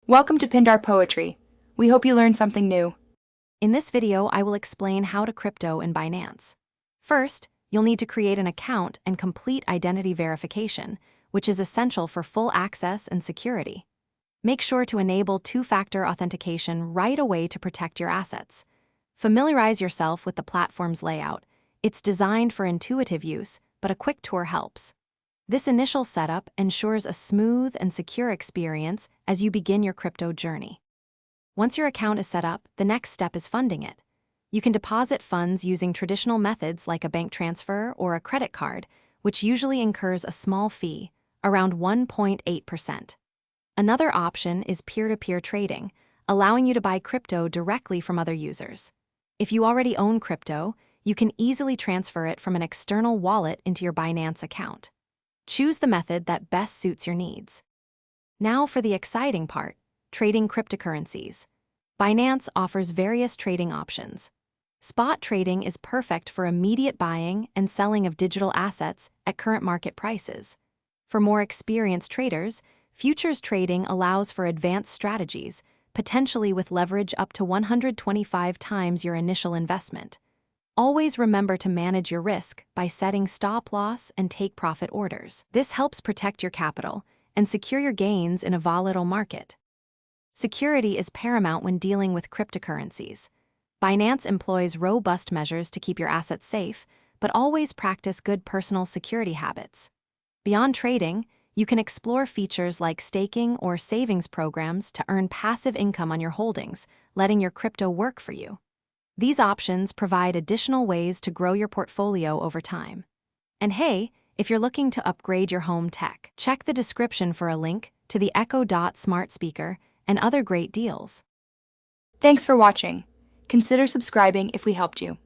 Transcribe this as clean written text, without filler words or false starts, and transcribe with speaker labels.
Speaker 1: Welcome to Pindar Poetry. We hope you learned something new.
Speaker 2: In this video, I will explain how to crypto in Binance. First, you'll need to create an account and complete identity verification, which is essential for full access and security. Make sure to enable two-factor authentication right away to protect your assets. Familiarize yourself with the platform's layout. It's designed for intuitive use, but a quick tour helps. This initial setup ensures a smooth and secure experience as you begin your crypto journey. Once your account is set up, the next step is funding it. You can deposit funds using traditional methods like a bank transfer or a credit card, which usually incurs a small fee, around 1.8%. Another option is peer-to-peer trading, allowing you to buy crypto directly from other users. If you already own crypto, you can easily transfer it from an external wallet into your Binance account. Choose the method that best suits your needs. Now for the exciting part, trading cryptocurrencies. Binance offers various trading options. Spot trading is perfect for immediate buying and selling of digital assets at current market prices. For more experienced traders, futures trading allows for advanced strategies, potentially with leverage up to 125 times your initial investment. Always remember to manage your risk by setting stop loss and take profit orders. This helps protect your capital and secure your gains in a volatile market. Security is paramount when dealing with cryptocurrencies. Binance employs robust measures to keep your assets safe, but always practice good personal security habits. Beyond trading, you can explore features like staking or savings programs to earn passive income on your holdings, letting your crypto work for you. These options provide additional ways to grow your portfolio over time. And hey, if you're looking to upgrade your home tech, check the description for a link to the Echo Dot smart speaker and other great deals.
Speaker 1: Thanks for watching. Consider subscribing if we helped you.